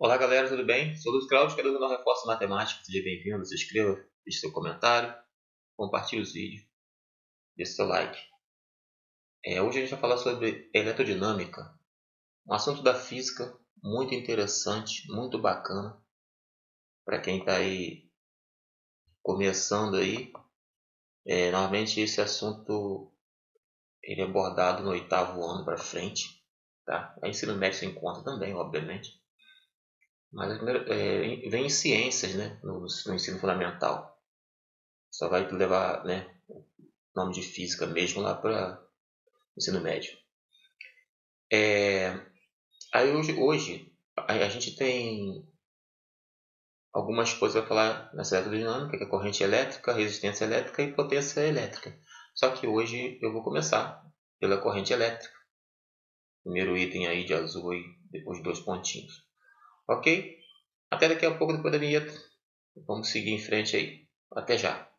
Olá galera, tudo bem? Sou o Luiz Claudio, criador do canal Reforço Matemática. Seja bem-vindo, se inscreva, deixe seu comentário, compartilhe os vídeos, deixe seu like. Hoje a gente vai falar sobre eletrodinâmica, um assunto da física muito interessante, muito bacana, para quem está aí começando aí. Normalmente esse assunto ele é abordado no 8º ano para frente, tá? A ensino médio se encontra também, obviamente. Mas vem em ciências, né, no ensino fundamental. Só vai levar, né, nome de física mesmo lá para o ensino médio. Aí hoje a gente tem algumas coisas para falar nessa eletrodinâmica, que é corrente elétrica, resistência elétrica e potência elétrica. Só que hoje eu vou começar pela corrente elétrica. Primeiro item aí de azul, aí, depois de 2 pontinhos. Ok? Até daqui a pouco, depois da vinheta. Vamos seguir em frente aí. Até já.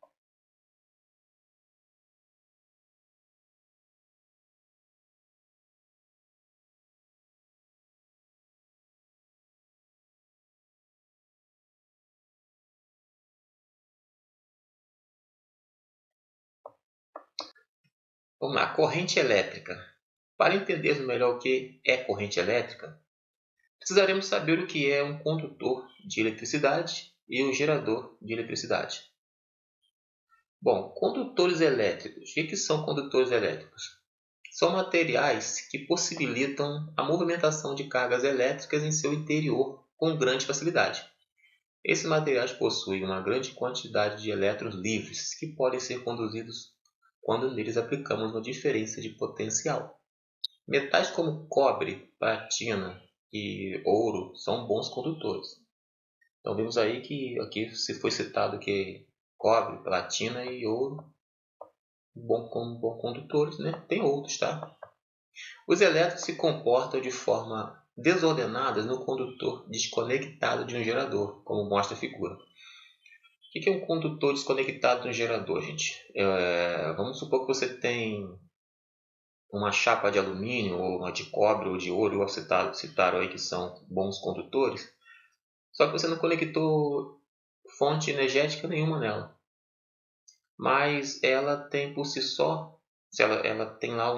Vamos lá. Corrente elétrica. Para entendermos melhor o que é corrente elétrica, precisaremos saber o que é um condutor de eletricidade e um gerador de eletricidade. Bom, condutores elétricos. O que são condutores elétricos? São materiais que possibilitam a movimentação de cargas elétricas em seu interior com grande facilidade. Esses materiais possuem uma grande quantidade de elétrons livres que podem ser conduzidos quando neles aplicamos uma diferença de potencial. Metais como cobre, platina e ouro são bons condutores. Então vemos aí que aqui se foi citado que cobre, platina e ouro como bons condutores, né? Tem outros, tá? Os elétrons se comportam de forma desordenada no condutor desconectado de um gerador, como mostra a figura. O que é um condutor desconectado de um gerador, gente? Vamos supor que você tem uma chapa de alumínio, ou uma de cobre, ou de ouro, igual citaram aí que são bons condutores, só que você não conectou fonte energética nenhuma nela. Mas ela tem por si só, se ela tem lá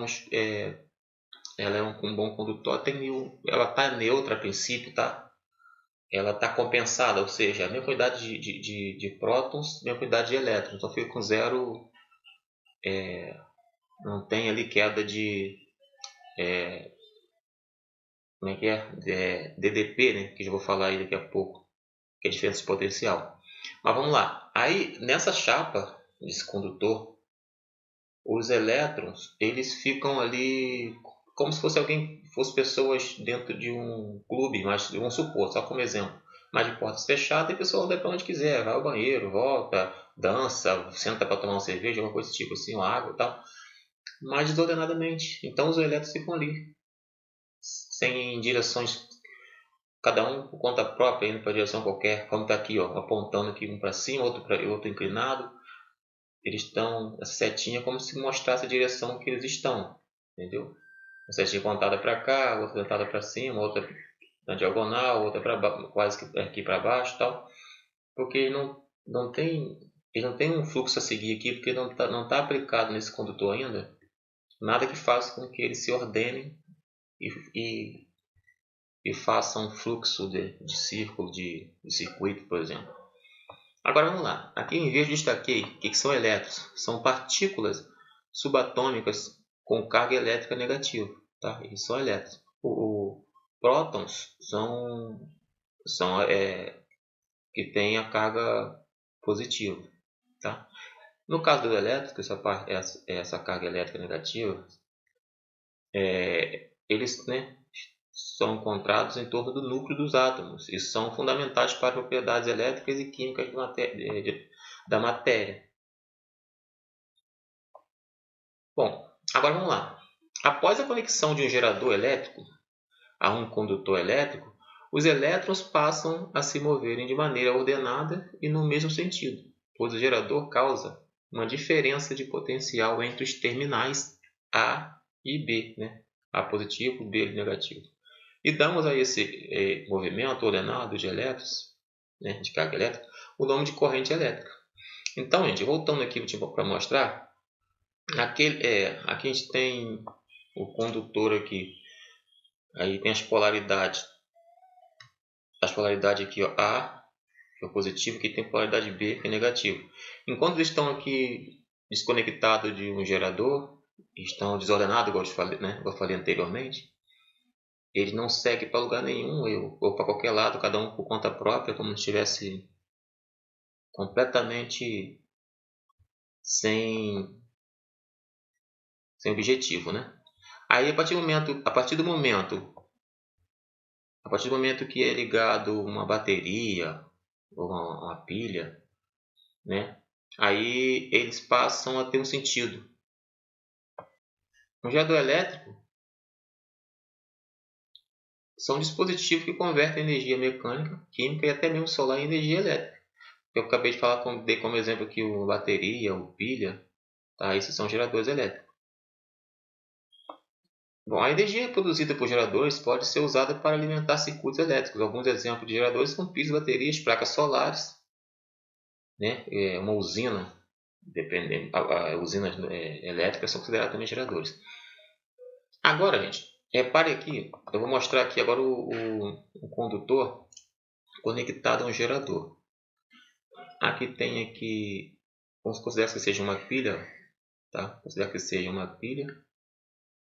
ela é um bom condutor, ela está neutra a princípio, tá? Ela está compensada, ou seja, a mesma quantidade de prótons, a mesma quantidade de elétrons, então fica com zero, não tem ali queda de, como é que DDP, né? Que já vou falar aí daqui a pouco, que é diferença de potencial. Mas vamos lá, aí nessa chapa desse condutor, os elétrons eles ficam ali como se fosse pessoas dentro de um clube, mas vamos supor, só como exemplo, mas de portas fechadas, e a pessoa anda para onde quiser, vai ao banheiro, volta, dança, senta para tomar uma cerveja, alguma coisa desse tipo assim, uma água e tal, mas desordenadamente. Então os elétrons ficam ali, sem direções, cada um por conta própria, indo para direção qualquer, como está aqui, ó, apontando aqui um para cima, outro inclinado. Eles estão, essa setinha, como se mostrasse a direção que eles estão, entendeu? Uma setinha apontada para cá, outra apontada para cima, outra na diagonal, outra quase que aqui para baixo, tal, porque ele não tem um fluxo a seguir aqui, porque não tá aplicado nesse condutor ainda nada que faça com que ele se ordene e, e faça um fluxo de círculo, de circuito, por exemplo. Agora vamos lá. Aqui em verde destaquei o que são elétrons. São partículas subatômicas com carga elétrica negativa. Tá? Eles são elétrons. O prótons são que têm a carga positiva. Tá? No caso do elétrico, essa carga elétrica negativa, eles, né, são encontrados em torno do núcleo dos átomos e são fundamentais para as propriedades elétricas e químicas da matéria. Bom, agora vamos lá. Após a conexão de um gerador elétrico a um condutor elétrico, os elétrons passam a se moverem de maneira ordenada e no mesmo sentido, pois o gerador causa uma diferença de potencial entre os terminais A e B, né? A positivo, B negativo. E damos a esse movimento ordenado de elétrons, né, de carga elétrica, o nome de corrente elétrica. Então, gente, voltando aqui para mostrar, aqui a gente tem o condutor aqui, aí tem as polaridades aqui, ó, A, que é positivo, que tem polaridade B, que é negativo. Enquanto eles estão aqui desconectados de um gerador, estão desordenados, igual eu falei anteriormente, eles não seguem para lugar nenhum, ou para qualquer lado, cada um por conta própria, como se estivesse completamente sem objetivo, né? Aí, a partir do momento que é ligado uma bateria ou uma pilha, né? Aí eles passam a ter um sentido. Um gerador elétrico são dispositivos que convertem energia mecânica, química e até mesmo solar em energia elétrica. Eu acabei de falar, dei como exemplo aqui uma bateria ou pilha, tá? Esses são geradores elétricos. Bom, a energia produzida por geradores pode ser usada para alimentar circuitos elétricos. Alguns exemplos de geradores são pios, baterias, placas solares, né? Uma usina, dependendo, usinas elétricas são consideradas também geradores. Agora, gente, repare aqui, eu vou mostrar aqui agora o condutor conectado a um gerador. Aqui tem aqui, vamos considerar que seja uma pilha, tá? Considerar que seja uma pilha.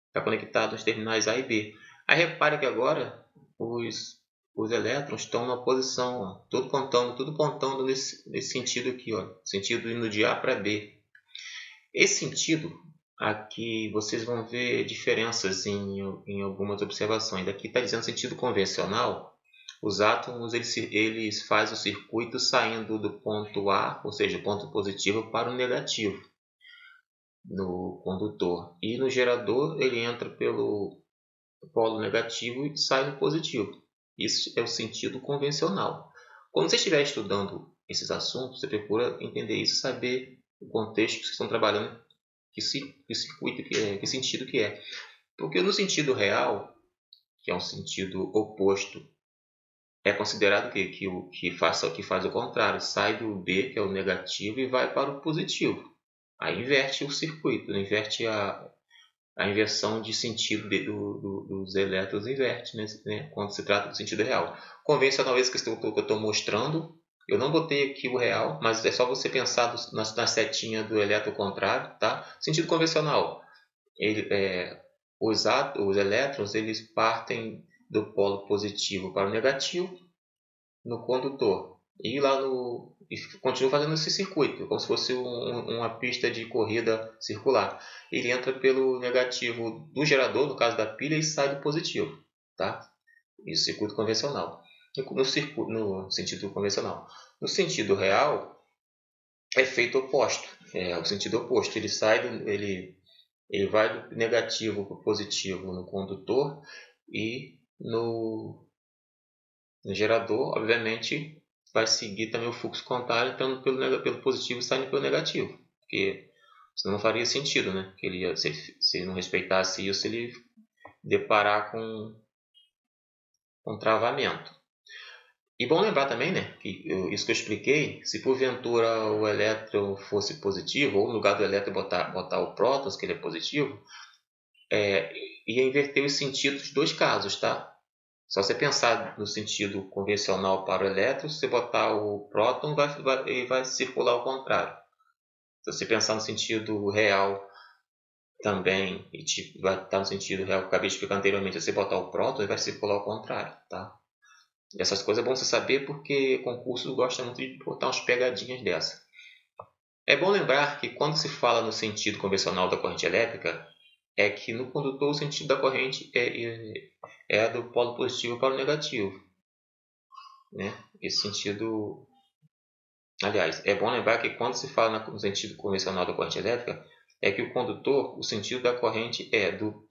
Está conectado aos terminais A e B. Aí repare que agora os elétrons estão na posição, ó, tudo pontando nesse sentido aqui, ó, sentido indo de A para B. Esse sentido aqui vocês vão ver diferenças em algumas observações. Aqui está dizendo sentido convencional. Os átomos eles fazem o circuito saindo do ponto A, ou seja, o ponto positivo, para o negativo no condutor. E no gerador ele entra pelo polo negativo e sai no positivo. Isso é o sentido convencional. Quando você estiver estudando esses assuntos, você procura entender isso, saber o contexto que vocês estão trabalhando, que circuito que sentido que é. Porque no sentido real, que é um sentido oposto, é considerado que o que faz o contrário, sai do B, que é o negativo, e vai para o positivo. Aí inverte o circuito, inverte a inversão de sentido dos elétrons, inverte, né, quando se trata do sentido real. Convencional, esse que eu estou mostrando, eu não botei aqui o real, mas é só você pensar na setinha do elétron contrário, tá? Sentido convencional, os elétrons eles partem do polo positivo para o negativo no condutor e continua fazendo esse circuito, como se fosse uma pista de corrida circular. Ele entra pelo negativo do gerador, no caso da pilha, e sai do positivo, tá? Isso, circuito convencional. No sentido convencional. No sentido real, é feito oposto. É o sentido oposto. Ele vai do negativo para o positivo no condutor e no gerador, obviamente, vai seguir também o fluxo contrário, entrando pelo positivo e saindo pelo negativo. Porque senão não faria sentido, né? Que se ele não respeitasse isso, ele deparar com um travamento. E bom lembrar também, né, que isso que eu expliquei, se porventura o elétron fosse positivo, ou no lugar do elétron botar o prótons, que ele é positivo, ia inverter os sentidos dos dois casos, tá? Se você pensar no sentido convencional para o elétron, se você botar o próton, ele vai circular ao contrário. Se você pensar no sentido real também, e vai estar no sentido real que eu acabei de explicar anteriormente, se você botar o próton, ele vai circular ao contrário, tá? E essas coisas é bom você saber porque concurso gosta muito de botar umas pegadinhas dessa. É bom lembrar que quando se fala no sentido convencional da corrente elétrica, é que no condutor o sentido da corrente é do polo positivo para o negativo, né? Esse sentido, aliás, é bom lembrar que quando se fala no sentido convencional da corrente elétrica, é que o condutor, o sentido da corrente é do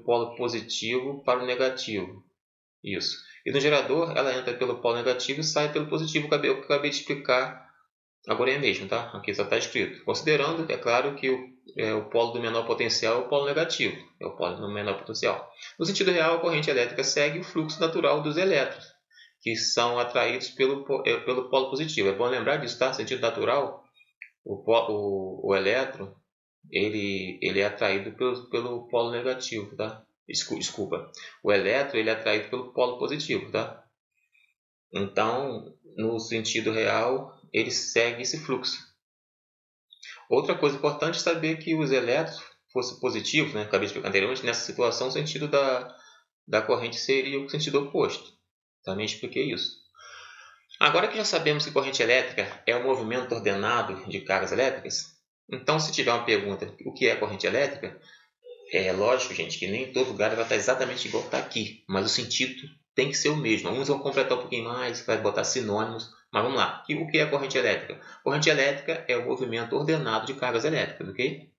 polo positivo para o negativo. Isso. E no gerador, ela entra pelo polo negativo e sai pelo positivo, que eu acabei de explicar Agora é mesmo, tá? Aqui só está escrito. Considerando, é claro, que o polo do menor potencial é o polo negativo. É o polo do menor potencial. No sentido real, a corrente elétrica segue o fluxo natural dos elétrons, que são atraídos pelo polo positivo. É bom lembrar disso, tá? No sentido natural, o elétron ele é atraído pelo polo negativo, tá? Desculpa. O elétron ele é atraído pelo polo positivo, tá? Então, no sentido real, ele segue esse fluxo. Outra coisa importante é saber que os elétrons fossem positivos, né? Acabei de explicar anteriormente, nessa situação o sentido da corrente seria o sentido oposto. Também expliquei isso. Agora que já sabemos que corrente elétrica é o movimento ordenado de cargas elétricas, então se tiver uma pergunta, o que é corrente elétrica? É lógico, gente, que nem todo lugar vai estar exatamente igual está aqui, mas o sentido tem que ser o mesmo. Alguns vão completar um pouquinho mais, vai botar sinônimos, mas vamos lá. O que é corrente elétrica? Corrente elétrica é o movimento ordenado de cargas elétricas, ok?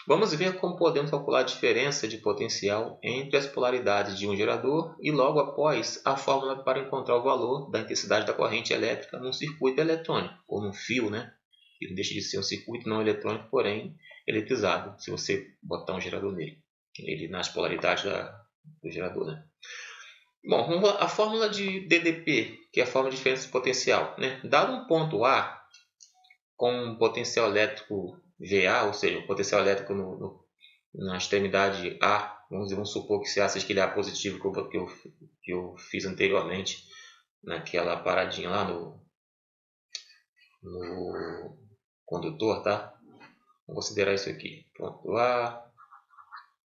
Vamos ver como podemos calcular a diferença de potencial entre as polaridades de um gerador e logo após a fórmula para encontrar o valor da intensidade da corrente elétrica num circuito eletrônico, ou num fio, né? Que não deixa de ser um circuito não eletrônico, porém eletrizado, se você botar um gerador nele, nas polaridades do gerador, né? Bom, vamos lá. A fórmula de DDP, que é a fórmula de diferença de potencial, né? Dado um ponto A com um potencial elétrico VA, ou seja, o potencial elétrico na extremidade A, vamos supor que se A seja aquele A positivo que eu fiz anteriormente, naquela paradinha lá no condutor, tá? Vamos considerar isso aqui. Ponto A,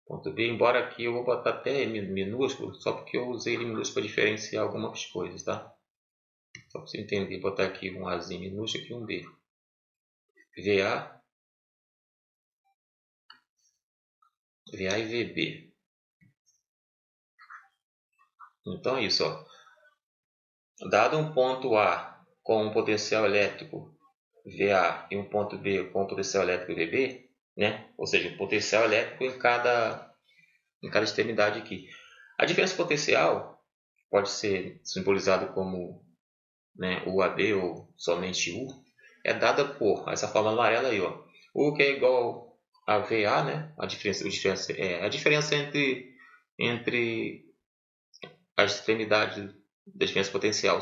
ponto B, embora aqui eu vou botar até minúsculo, só porque eu usei ele minúsculo para diferenciar algumas coisas, tá? Só para você entender, vou botar aqui um Azinho minúsculo e aqui um B. VA e VB. Então é isso, ó. Dado um ponto A com um potencial elétrico VA e um ponto B com um potencial elétrico VB, né? Ou seja, um potencial elétrico em cada extremidade aqui. A diferença potencial pode ser simbolizado como, né, UAB ou somente U, é dada por essa forma amarela aí, ó. U que é igual a VA, né? A diferença entre as extremidades da diferença potencial.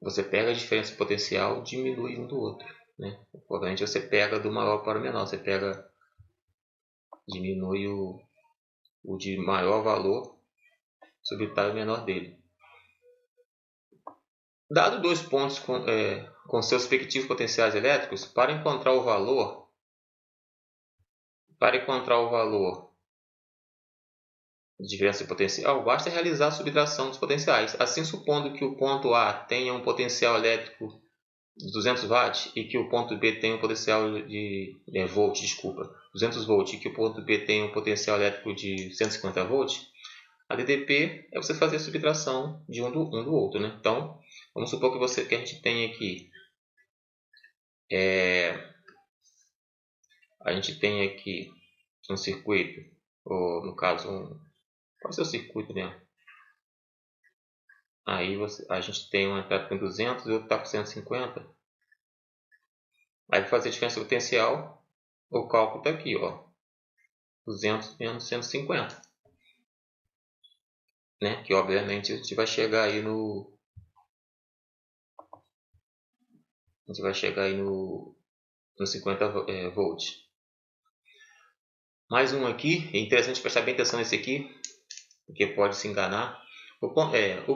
Você pega a diferença potencial e diminui um do outro, né? Obviamente você pega do maior para o menor, diminui o de maior valor, subtrai o menor dele. Dado dois pontos com seus respectivos potenciais elétricos, para encontrar o valor de diferença potencial, basta realizar a subtração dos potenciais. Assim, supondo que o ponto A tenha um potencial elétrico de 200 watts e que o ponto B tenha um potencial de 200 volts e que o ponto B tenha um potencial elétrico de 150 volts, a DDP é você fazer a subtração de um do outro, né? Então, vamos supor que a gente tem aqui um circuito, ou no caso qual é o seu circuito mesmo? Aí a gente tem uma entrada com 200 e outra está com 150. Aí para fazer a diferença potencial, o cálculo está aqui, ó, 200 menos 150, né? Que obviamente a gente vai chegar aí no 50 volts. Mais um aqui, é interessante prestar bem atenção nesse aqui, porque pode se enganar. O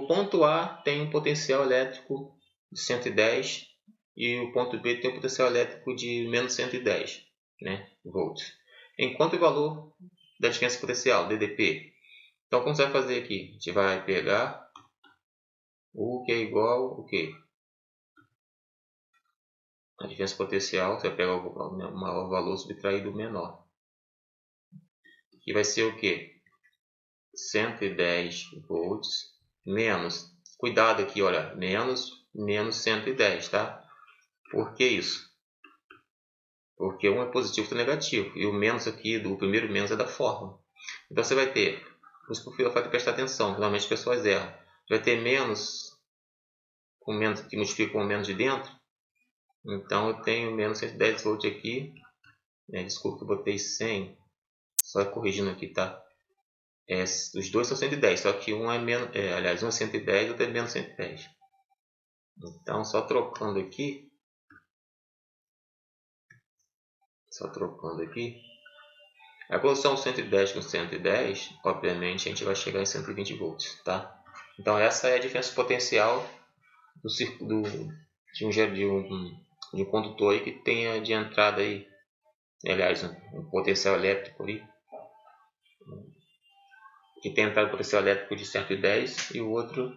ponto A tem um potencial elétrico de 110 e o ponto B tem um potencial elétrico de menos 110, né, volts. Enquanto o valor da diferença potencial, DDP. Então, como você vai fazer aqui? A gente vai pegar o que é igual o quê? A diferença potencial, você vai pegar o maior valor subtraído do menor. Que vai ser o quê? 110 volts menos, cuidado aqui, olha, menos 110, tá? Por que isso? Porque um é positivo e outro é negativo. E o menos aqui, do primeiro menos é da fórmula. Então você vai ter, por isso que o filho vai prestar atenção, normalmente as pessoas erram. Vai ter menos com menos, que multiplica com menos de dentro. Então eu tenho menos 110 volts aqui. Desculpa que eu botei 100. Só corrigindo aqui, tá? Os dois são 110, só que um é menos, aliás, um é 110 e outro é menos 110. Então, só trocando aqui, a condição 110 com 110, obviamente, a gente vai chegar em 120 volts, tá? Então, essa é a diferença potencial de um condutor aí que tenha de entrada aí, aliás, um potencial elétrico ali, que tem entrada potencial elétrico de 110 e outra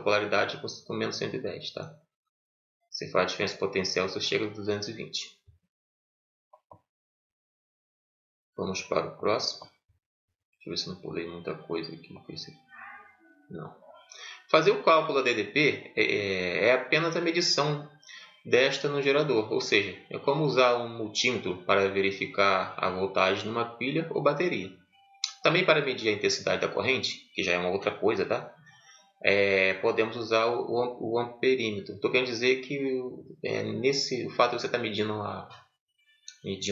polaridade com menos 110, tá? Você faz a diferença potencial, você chega a 220. Vamos para o próximo. Deixa eu ver se não pulei muita coisa aqui. Não. Fazer o cálculo da DDP é apenas a medição desta no gerador, ou seja, é como usar um multímetro para verificar a voltagem numa pilha ou bateria. Também para medir a intensidade da corrente, que já é uma outra coisa, tá? Podemos usar o amperímetro. Estou querendo dizer que o fato de você estar medindo,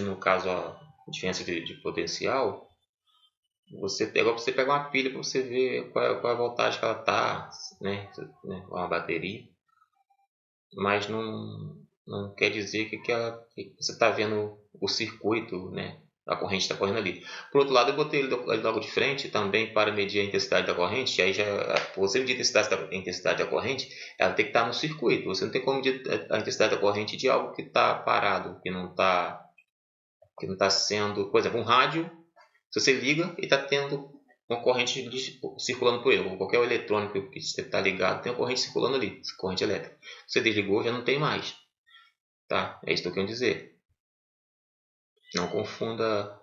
no caso, a diferença de potencial, você pega uma pilha para você ver qual é a voltagem que ela está, né? Uma bateria. Mas não quer dizer que você está vendo o circuito, né? A corrente está correndo ali. Por outro lado, eu botei ele logo de frente também para medir a intensidade da corrente. Aí você medir a intensidade da corrente, ela tem que estar no circuito. Você não tem como medir a intensidade da corrente de algo que está parado, que não está sendo, por exemplo, um rádio. Se você liga e está tendo uma corrente circulando por ele, ou qualquer eletrônico que está ligado tem uma corrente circulando ali, corrente elétrica. Se você desligou, já não tem mais. Tá? É isso que eu quero dizer. Não confunda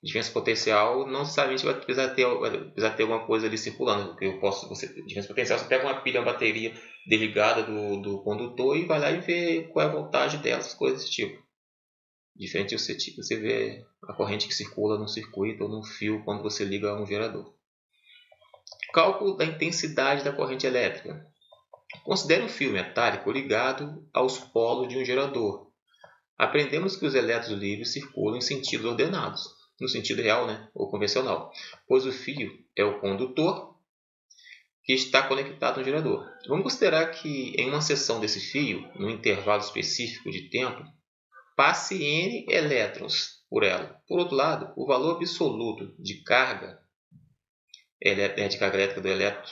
diferença potencial, não necessariamente vai precisar ter alguma coisa ali circulando. Porque diferença potencial, você pega uma pilha, uma bateria desligada do condutor e vai lá e vê qual é a voltagem dessas coisas desse tipo. Diferente você vê a corrente que circula num circuito ou num fio quando você liga a um gerador. Cálculo da intensidade da corrente elétrica. Considere um fio metálico ligado aos polos de um gerador. Aprendemos que os elétrons livres circulam em sentidos ordenados, no sentido real, né, ou convencional, pois o fio é o condutor que está conectado no gerador. Vamos considerar que em uma seção desse fio, num intervalo específico de tempo, passe N elétrons por ela. Por outro lado, o valor absoluto de carga elétrica do elétron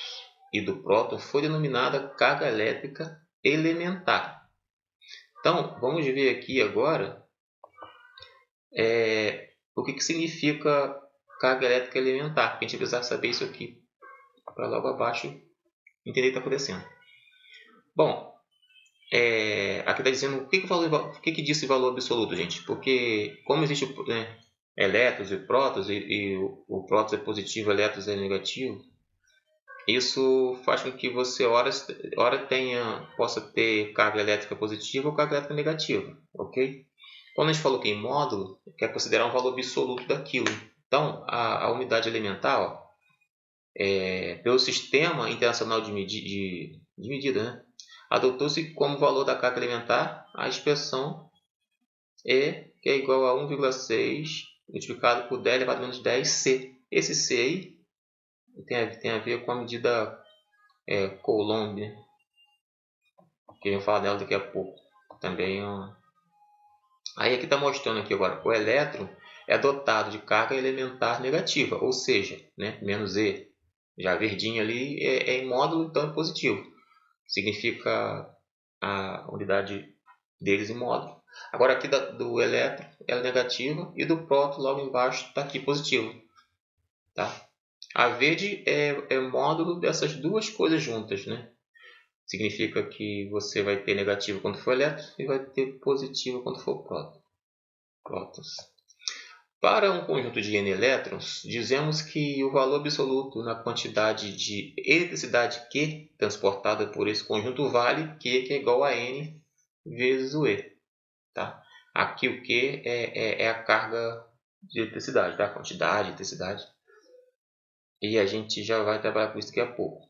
e do próton foi denominada carga elétrica elementar. Então, vamos ver aqui agora o que significa carga elétrica elementar. A gente precisa saber isso aqui para logo abaixo entender o que está acontecendo. Bom, aqui está dizendo o que diz esse valor absoluto, gente? Porque como existe elétrons e prótons, e o próton é positivo, o elétron é negativo, isso faz com que você possa ter carga elétrica positiva ou carga elétrica negativa, ok? Quando a gente falou que em módulo, quer considerar um valor absoluto daquilo. Então, a unidade elementar, pelo Sistema Internacional de Medida, né, adotou-se como valor da carga elementar a expressão E, que é igual a 1,6 multiplicado por 10 elevado a menos 10C. Esse C aí tem a ver com a medida Coulomb, né? Que eu vou falar dela daqui a pouco. Também Aí aqui está mostrando aqui agora, o elétron é dotado de carga elementar negativa, ou seja, né, menos E. Já verdinho ali em módulo, então é positivo. Significa a unidade deles em módulo. Agora aqui do elétron ela é negativa e do próton logo embaixo está aqui positivo. Tá? A verde é módulo dessas duas coisas juntas, né? Significa que você vai ter negativo quando for elétron e vai ter positivo quando for prótons. Para um conjunto de N elétrons, dizemos que o valor absoluto na quantidade de eletricidade Q transportada por esse conjunto vale Q, que é igual a N vezes o E. Tá? Aqui o Q é a carga de eletricidade, tá? A quantidade de eletricidade. E a gente já vai trabalhar com isso daqui a pouco.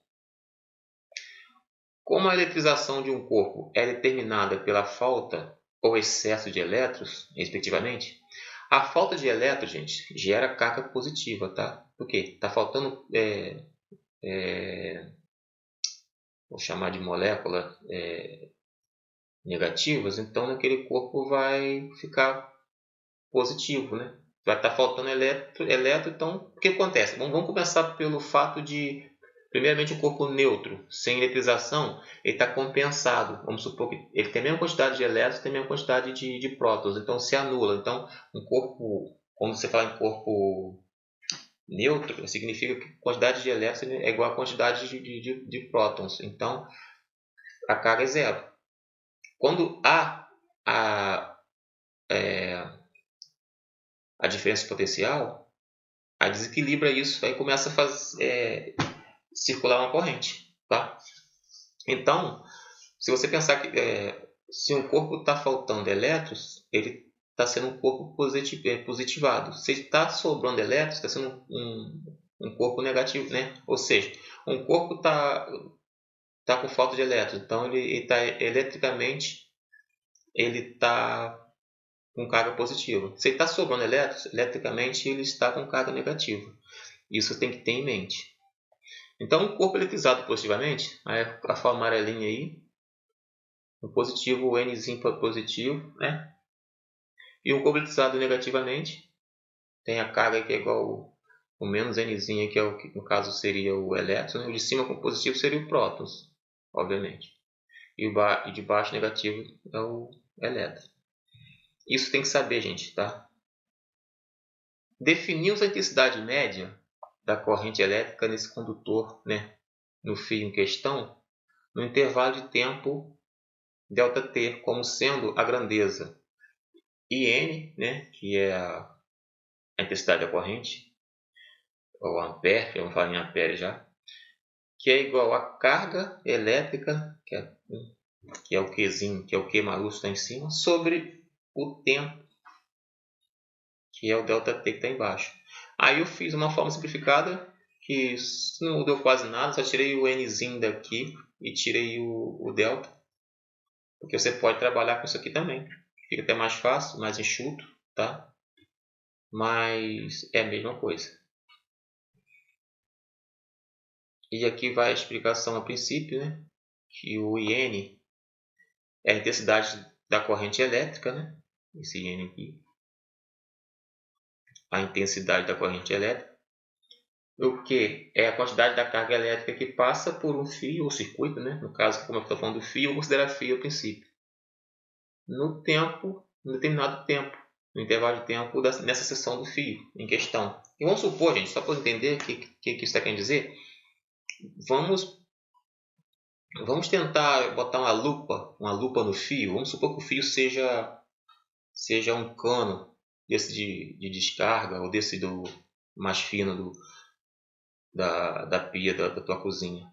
Como a eletrização de um corpo é determinada pela falta ou excesso de elétrons, respectivamente, a falta de elétrons, gente, gera carga positiva, tá? Por quê? Está faltando, vou chamar de molécula negativas, então naquele corpo vai ficar positivo, né? Vai estar faltando elétron, então o que acontece? Vamos começar pelo fato de, primeiramente, o corpo neutro, sem eletrização, ele está compensado. Vamos supor que ele tem a mesma quantidade de elétrons, tem a mesma quantidade de prótons, então se anula. Então, um corpo, quando você fala em corpo neutro, significa que a quantidade de elétrons é igual à quantidade de prótons. Então, a carga é zero. Quando há a diferença potencial, aí desequilibra isso, aí começa a circular uma corrente, tá? Então, se você pensar que se um corpo está faltando elétrons, ele está sendo um corpo positivado. Se está sobrando elétrons, está sendo um corpo negativo, né? Ou seja, um corpo está com falta de elétrons, então ele está eletricamente ele está com carga positiva. Se ele está sobrando elétrons, eletricamente ele está com carga negativa. Isso tem que ter em mente. Então, um corpo eletrizado positivamente, a forma amarelinha aí, o positivo, o Nzinho positivo, né? E um corpo eletrizado negativamente, tem a carga que é igual o menos Nzinho, que é o que no caso seria o elétron, né? O de cima com positivo seria o prótons, obviamente. E o de baixo negativo é o elétron. Isso tem que saber, gente, tá? Definimos a intensidade média da corrente elétrica nesse condutor, né, no fio em questão, no intervalo de tempo ΔT, como sendo a grandeza IN, né, que é a intensidade da corrente, ou ampere, vamos falar em ampere já, que é igual à carga elétrica, que é o Qzinho, que é o Q maiúsculo está em cima, sobre o tempo, que é o ΔT que está embaixo. Aí eu fiz uma forma simplificada, que não mudou quase nada, só tirei o Nzinho daqui e tirei o delta, porque você pode trabalhar com isso aqui também. Fica até mais fácil, mais enxuto, tá? Mas é a mesma coisa. E aqui vai a explicação a princípio, né? Que o IN é a intensidade da corrente elétrica, né? Esse IN aqui. A intensidade da corrente elétrica. O que é a quantidade da carga elétrica que passa por um fio ou circuito, né? No caso, como eu estou falando do fio, eu vou considerar fio a princípio. No tempo, em determinado tempo, no intervalo de tempo nessa seção do fio em questão. E vamos supor, gente, só para entender o que isso está querendo dizer, vamos tentar botar uma lupa no fio. Vamos supor que o fio seja um cano desse de descarga ou desse do mais fino da pia da tua cozinha.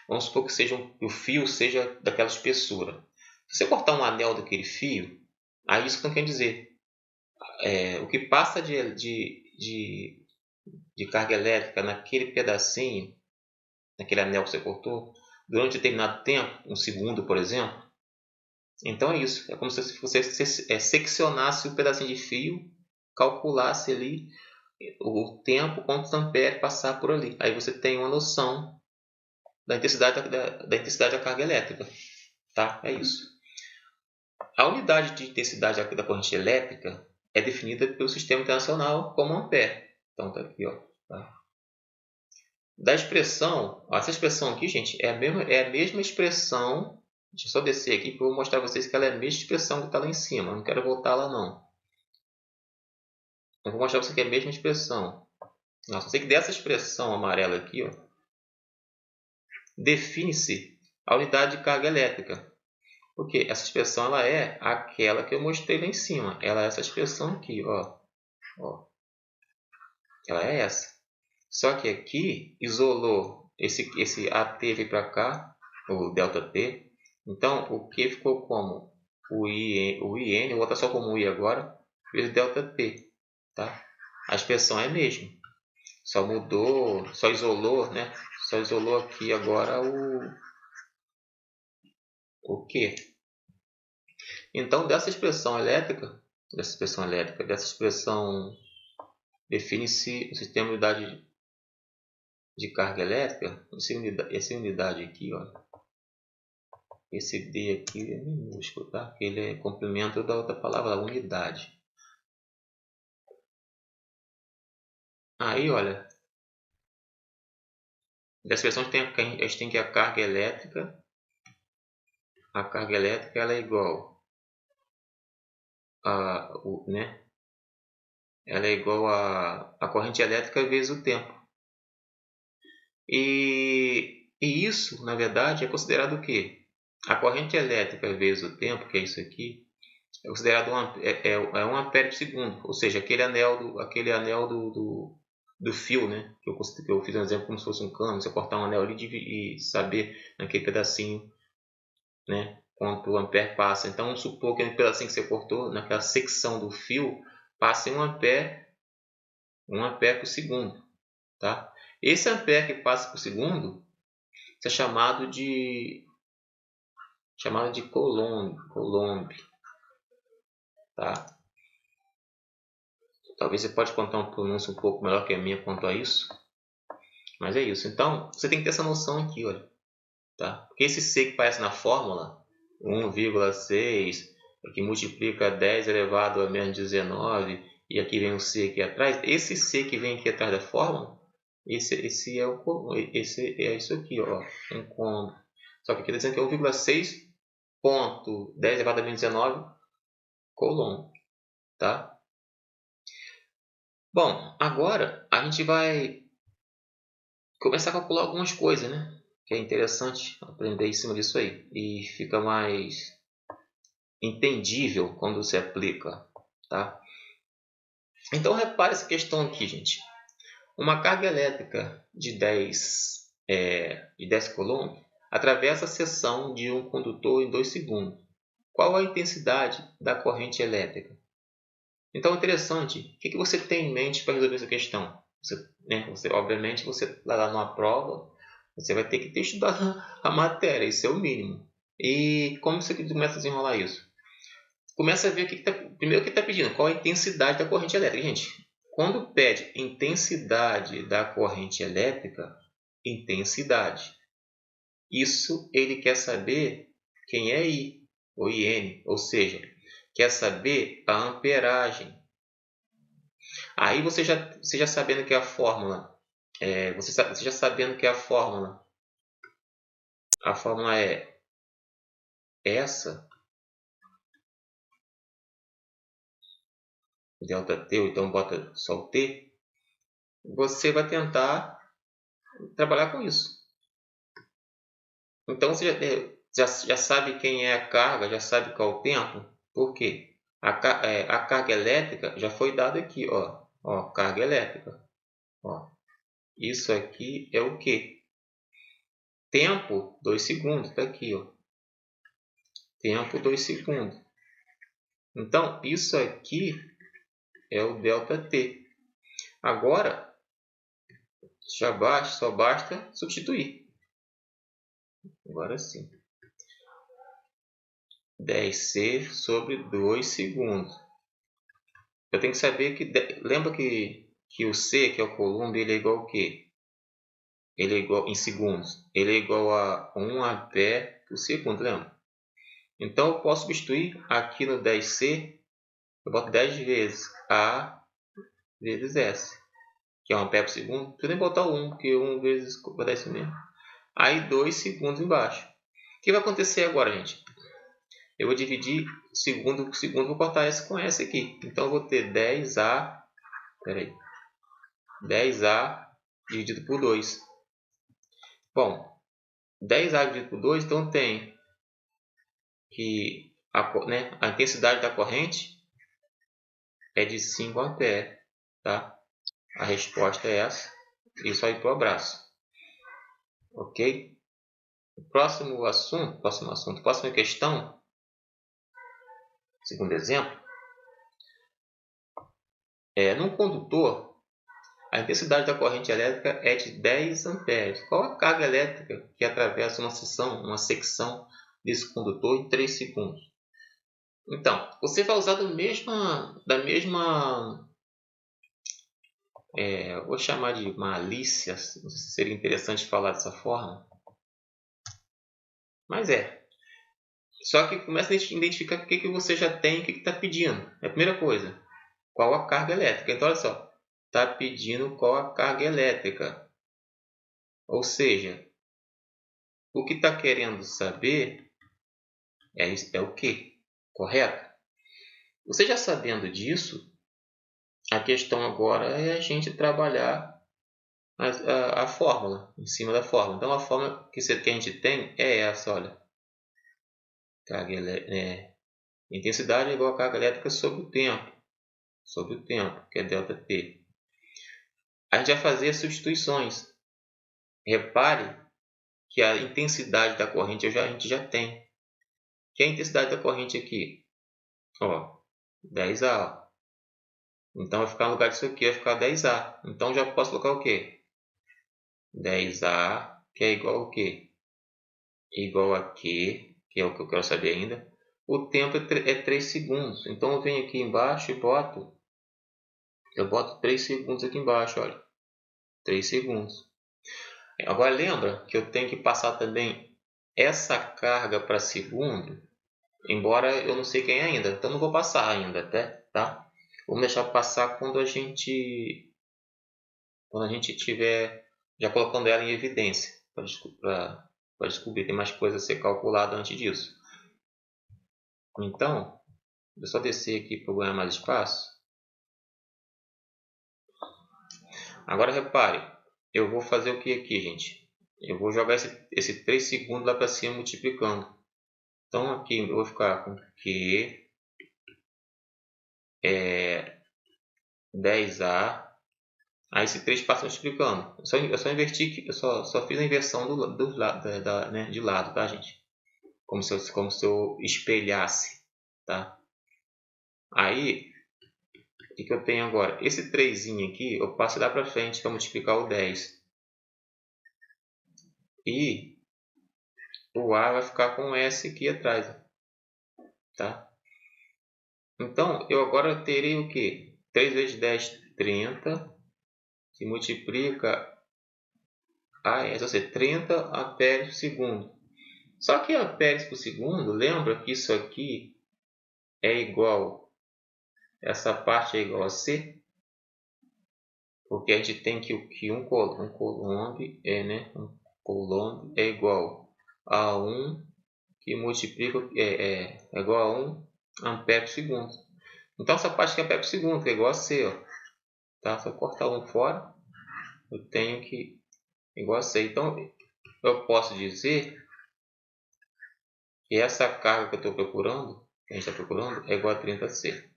Vamos supor que o fio seja daquela espessura. Se você cortar um anel daquele fio, aí isso não quer dizer. O que passa de carga elétrica naquele pedacinho, naquele anel que você cortou, durante determinado tempo, um segundo, por exemplo. Então é isso. É como se você seccionasse o pedacinho de fio, calculasse ali o tempo, quantos amperes passar por ali. Aí você tem uma noção da intensidade da intensidade da carga elétrica. Tá? É isso. A unidade de intensidade da corrente elétrica é definida pelo Sistema Internacional como ampere. Então tá aqui, ó. Tá? Da expressão, essa expressão aqui, gente, é a mesma expressão. Deixa eu só descer aqui que eu vou mostrar a vocês que ela é a mesma expressão que está lá em cima. Eu não quero voltar lá não. Eu vou mostrar para vocês que é a mesma expressão. Nossa, eu sei que dessa expressão amarela aqui, ó, define-se a unidade de carga elétrica. Porque essa expressão ela é aquela que eu mostrei lá em cima. Ela é essa expressão aqui, ó. Ela é essa. Só que aqui isolou esse AT veio para cá, o ΔT. Então o Q ficou como o IN, eu vou botar só como I agora, vezes ΔT. Tá? A expressão é a mesma. Só mudou, só isolou, né? Só isolou aqui agora o Q. Então, dessa expressão define-se o sistema de unidade de carga elétrica. Essa unidade aqui, ó, esse D aqui é minúsculo, tá? Ele é complemento da outra palavra, unidade. Aí, olha, dessa expressão a gente tem que a carga elétrica ela é igual a, né? Ela é igual a corrente elétrica vezes o tempo. E isso, na verdade, é considerado o quê? A corrente elétrica vezes o tempo, que é isso aqui, é considerado um ampere por segundo. Ou seja, aquele anel do fio, né? Que eu fiz um exemplo como se fosse um cano. Você cortar um anel ali e saber naquele pedacinho, né, quanto ampere passa. Então, vamos supor que no pedacinho que você cortou, naquela secção do fio, passe 1 ampere por segundo. Tá? Esse ampere que passa por segundo é chamado de Coulomb. Tá? Talvez você pode contar uma pronúncia um pouco melhor que a minha quanto a isso. Mas é isso. Então, você tem que ter essa noção aqui. Olha, tá? Porque esse C que aparece na fórmula, 1,6, que multiplica 10 elevado a menos 19, e aqui vem um C aqui atrás. Esse C que vem aqui atrás da fórmula, esse é isso aqui, ó, um cômodo. Só que aqui está dizendo que é 1,6.10 elevado a menos 19 Coulomb, tá? Bom, agora a gente vai começar a calcular algumas coisas, né? Que é interessante aprender em cima disso aí. E fica mais entendível quando se aplica, tá? Então, repare essa questão aqui, gente. Uma carga elétrica de 10 Coulomb atravessa a seção de um condutor em 2 segundos. Qual a intensidade da corrente elétrica? Então, interessante. O que você tem em mente para resolver essa questão? Obviamente, você lá numa prova, você vai ter que ter estudado a matéria, isso é o mínimo. E como você começa a desenrolar isso? Começa a ver primeiro o que está pedindo, qual a intensidade da corrente elétrica. Gente, quando pede intensidade da corrente elétrica, intensidade. Isso ele quer saber quem é I, ou IN, ou seja, quer saber a amperagem. Aí você já sabendo que a fórmula, você já sabendo que a fórmula é essa, ΔT, ou então bota só o T, você vai tentar trabalhar com isso. Então você já sabe quem é a carga, já sabe qual é o tempo. Por quê? A carga elétrica já foi dada aqui, ó. Ó, carga elétrica. Ó. Isso aqui é o quê? Tempo, 2 segundos. Está aqui, ó. Tempo, 2 segundos. Então, isso aqui é o ΔT. Agora, só basta substituir. Agora sim. 10C sobre 2 segundos. Eu tenho que saber que... Lembra que o C, que é o Coulomb, ele é igual ao quê? Ele é igual em segundos. Ele é igual a 1 ampere por segundo, lembra? Então, eu posso substituir aqui no 10C, eu boto 10 vezes A vezes S, que é 1 ampere por segundo. Não preciso nem botar o 1, porque 1 vezes vai dar isso mesmo. Aí 2 segundos embaixo. O que vai acontecer agora, gente? Eu vou dividir segundo por segundo, vou cortar S com S aqui. Então, eu vou ter 10A dividido por 2. Bom, 10A dividido por 2, então tem que a intensidade da corrente é de 5 ampere, tá? A resposta é essa. Isso aí para o abraço. Ok? Próxima questão, segundo exemplo, num condutor, a intensidade da corrente elétrica é de 10 amperes. Qual a carga elétrica que atravessa uma secção desse condutor em 3 segundos. Então, você vai usar da mesma vou chamar de malícia, não sei se seria interessante falar dessa forma, mas Só que começa a identificar o que você já tem e o que está pedindo. É a primeira coisa, qual a carga elétrica. Então, olha só, está pedindo qual a carga elétrica. Ou seja, o que está querendo saber é o que, correto? Você já sabendo disso, a questão agora é a gente trabalhar a fórmula, em cima da fórmula. Então, a fórmula que a gente tem é essa, olha. Intensidade é igual a carga elétrica sobre o tempo, que é ΔT. A gente vai fazer as substituições. Repare que a intensidade da corrente a gente já tem. Que é a intensidade da corrente aqui? 10A. Então, vai ficar no lugar disso aqui, vai ficar 10A. Então, já posso colocar o quê? 10A, que é igual ao quê? Igual a Q, que é o que eu quero saber ainda. O tempo é 3 segundos. Então, eu venho aqui embaixo e boto 3 segundos aqui embaixo, olha. 3 segundos. Agora, lembra que eu tenho que passar também essa carga para segundo, embora eu não sei quem é ainda. Então, não vou passar ainda, tá? Vamos deixar passar quando a gente tiver já colocando ela em evidência, para descobrir. Tem mais coisa a ser calculada antes disso. Então, vou só descer aqui para ganhar mais espaço. Agora, repare, eu vou fazer o que aqui, gente? Eu vou jogar esse 3 segundos lá para cima multiplicando. Então, aqui eu vou ficar com Q 10A. Aí esse 3 passa multiplicando. Eu só inverti aqui, eu só fiz a inversão do lado, né, de lado, tá, gente? Como se eu espelhasse, tá? Aí, o que eu tenho agora? Esse 3 aqui, eu passo lá para frente para multiplicar o 10. E o A vai ficar com o S aqui atrás, tá? Então, eu agora terei o quê? 3 vezes 10, 30, que multiplica a S, ou seja, 30 amperes por segundo. Só que amperes por segundo, lembra que isso aqui é igual, essa parte é igual a C, porque a gente tem que um coulomb é igual a 1 que multiplica, é igual a 1 ampere por segundo. Então, essa parte aqui é ampere por segundo, que é igual a C, ó. Tá? Se eu cortar um fora, eu tenho que igual a C. Então, eu posso dizer que essa carga que eu estou procurando, que a gente está procurando, é igual a 30C.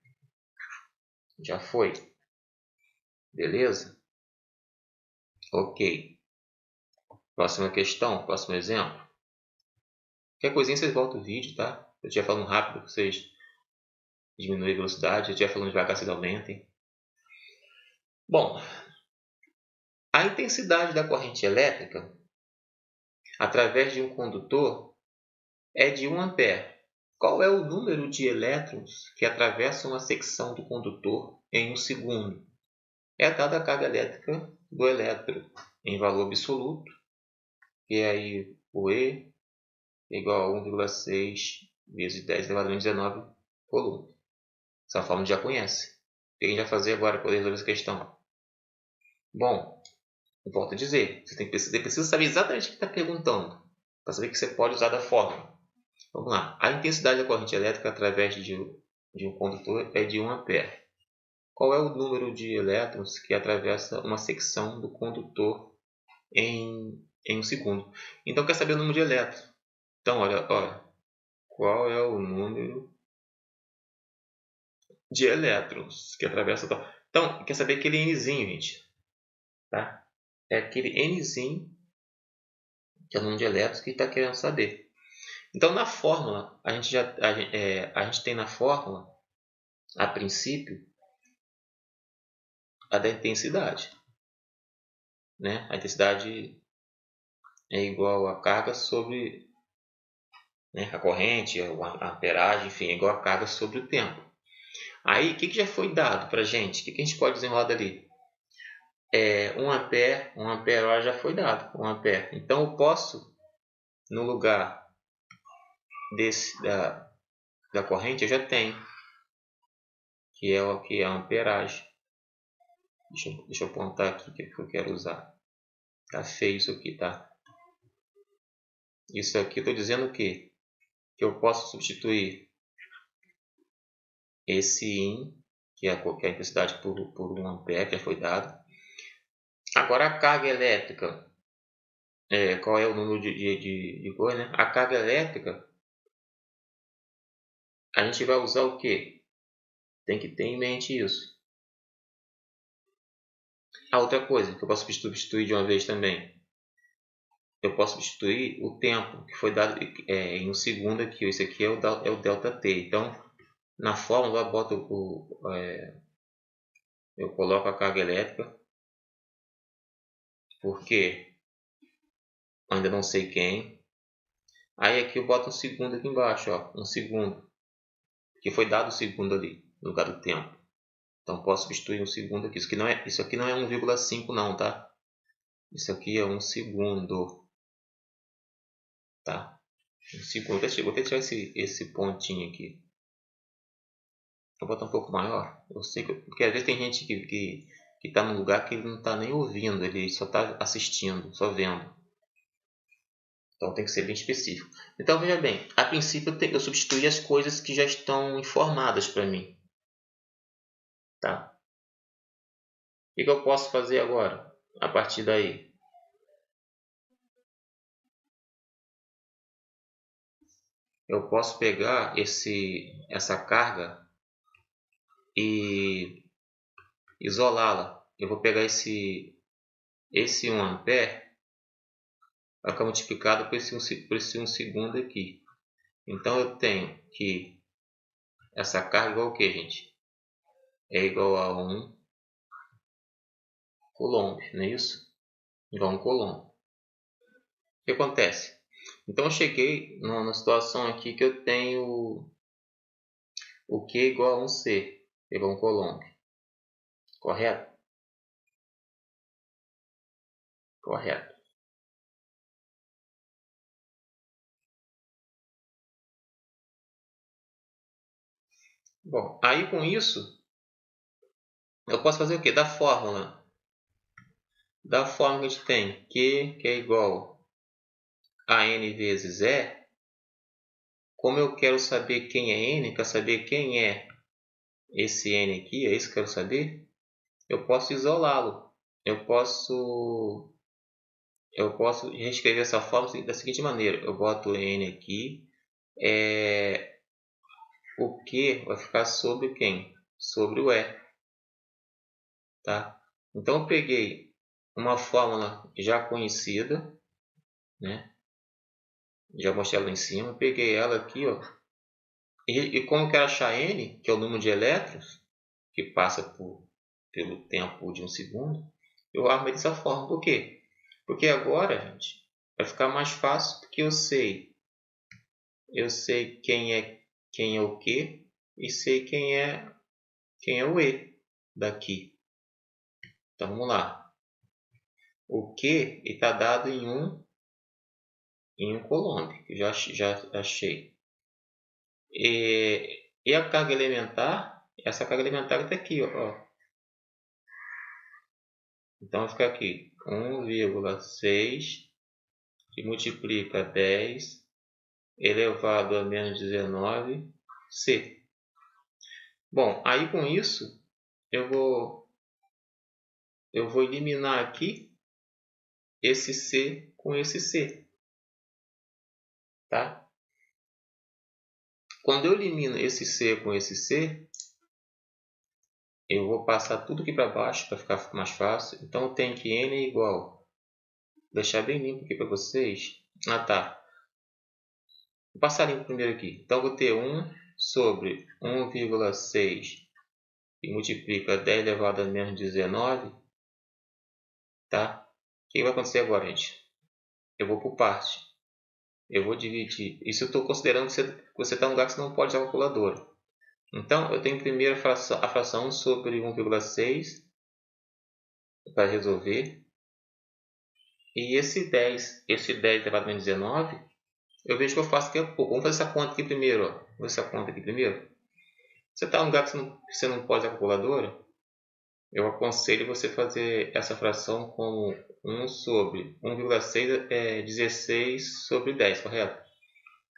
Já foi. Beleza? Ok. Próxima questão, próximo exemplo. Qualquer coisinha vocês voltam o vídeo, tá? Eu estiver falando rápido, vocês diminuem a velocidade. Eu estiver falando devagar, vocês aumentem. Bom, a intensidade da corrente elétrica através de um condutor é de 1 ampere. Qual é o número de elétrons que atravessam a secção do condutor em um segundo? É dada a carga elétrica do elétron em valor absoluto, que é aí o E igual a 1,6 vezes 10 elevado a menos 19 coulomb. Essa forma já conhece. O que a gente vai fazer agora para poder resolver essa questão? Bom, eu volto a dizer, você precisa saber exatamente o que está perguntando, para saber que você pode usar da fórmula. Vamos lá. A intensidade da corrente elétrica através de um condutor é de 1 ampere. Qual é o número de elétrons que atravessa uma secção do condutor em um segundo? Então, quer saber o número de elétrons. Então, olha, qual é o número de elétrons que atravessa... Então, quer saber aquele Nzinho, gente. Tá? É aquele Nzinho, que é o número de elétrons que está querendo saber. Então, na fórmula, a gente tem na fórmula, a princípio, a da intensidade. Né? A intensidade é igual a carga sobre né? A corrente, a amperagem, enfim, é igual a carga sobre o tempo. Aí, o que já foi dado para a gente? O que a gente pode desenrolar dali? 1 ampere, 1 ampere-hora já foi dado, 1 ampere. Então, eu posso, no lugar da corrente, eu já tenho, que é o que é a amperagem. Deixa eu apontar aqui o que eu quero usar. Tá feio isso aqui, tá? Isso aqui eu estou dizendo o quê? Que eu posso substituir esse IN, que é a intensidade por 1 ampere, que já foi dado. Agora a carga elétrica, qual é o número de coisa, né? A carga elétrica, a gente vai usar o quê? Tem que ter em mente isso. A outra coisa que eu posso substituir de uma vez também, eu posso substituir o tempo que foi dado em um segundo aqui. Esse aqui é o ΔT. Então, na fórmula eu boto eu coloco a carga elétrica, porque ainda não sei quem. Aí aqui eu boto um segundo aqui embaixo, ó, um segundo, que foi dado o segundo ali, no lugar do tempo. Então posso substituir um segundo aqui. Isso aqui não é 1,5 não, tá? Isso aqui é um segundo, tá? Um segundo. Vou até tirar esse pontinho aqui. Vou botar um pouco maior. Eu sei porque às vezes tem gente que está num lugar que ele não está nem ouvindo, ele só está assistindo, só vendo. Então tem que ser bem específico. Então veja bem, a princípio eu substituí as coisas que já estão informadas para mim. Tá? O que eu posso fazer agora, a partir daí? Eu posso pegar essa carga e isolá-la. Eu vou pegar esse 1 ampere, vai ficar multiplicado por esse 1 segundo aqui. Então eu tenho que essa carga é igual ao que, gente? É igual a 1 coulomb, não é isso? Igual a 1 coulomb. O que acontece? Então eu cheguei na situação aqui que eu tenho o Q igual a 1 C, igual a 1 coulomb. Correto? Correto. Bom, aí com isso, eu posso fazer o quê? Da fórmula que a gente tem, Q, que é igual a N vezes E, como eu quero saber quem é N, quero saber quem é esse N aqui, é isso que eu quero saber, eu posso isolá-lo. Eu posso reescrever essa fórmula da seguinte maneira. Eu boto N aqui, o Q vai ficar sobre quem? Sobre o E. Tá? Então eu peguei uma fórmula já conhecida, né? Já mostrei ela em cima, peguei ela aqui, ó, e como eu quero achar N, que é o número de elétrons que passa pelo tempo de um segundo, eu armei dessa forma. Por quê? Porque agora, gente, vai ficar mais fácil, porque eu sei quem é o Q e sei quem é o E daqui. Então vamos lá. O Q está dado em um coulomb, que já achei. E a carga elementar, essa carga elementar está aqui, ó. Então vai ficar aqui 1,6 que multiplica 10 elevado a menos 19 C. Bom, aí com isso eu vou eliminar aqui esse C com esse C, tá? Quando eu elimino esse C com esse C, eu vou passar tudo aqui para baixo para ficar mais fácil. Então eu tenho que N é igual, vou deixar bem limpo aqui para vocês. Ah, tá. Vou passar limpo primeiro aqui. Então vou ter 1 sobre 1,6 e multiplica 10 elevado a menos 19, tá? O que vai acontecer agora, gente? Eu vou por parte. eu vou dividir. Isso eu estou considerando que você está num lugar que você não pode usar a calculadora. Então, eu tenho primeiro a fração 1 sobre 1,6 para resolver. E esse 10 elevado a menos 19, eu vejo que eu faço daqui a pouco. Vamos fazer essa conta aqui primeiro. Ó. Vamos fazer essa conta aqui primeiro. Você está num lugar que você não pode usar a calculadora? Eu aconselho você fazer essa fração como 1 sobre 1,6 é 16 sobre 10, correto?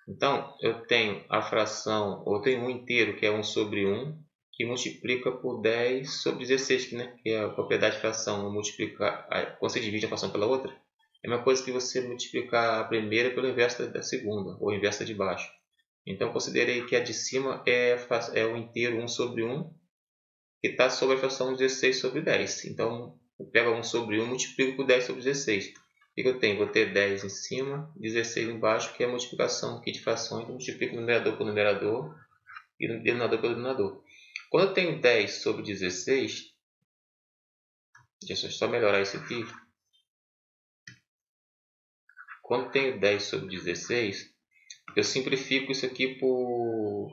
Então, eu tenho a fração, ou tenho um inteiro, que é 1 sobre 1, que multiplica por 10 sobre 16, né? Que é a propriedade de fração, multiplicar, quando você divide a fração pela outra, é a mesma coisa que você multiplicar a primeira pelo inverso da segunda, ou inverso de baixo. Então, considerei que a de cima é o inteiro 1 sobre 1, que está sobre a fração 16 sobre 10. Então, eu pego 1 sobre 1 e multiplico por 10 sobre 16. O que eu tenho? Vou ter 10 em cima, 16 embaixo, que é a multiplicação aqui de frações. Então, multiplico o numerador por numerador e o denominador pelo denominador. Quando eu tenho 10 sobre 16, deixa eu só melhorar isso aqui. Quando eu tenho 10 sobre 16, eu simplifico isso aqui por...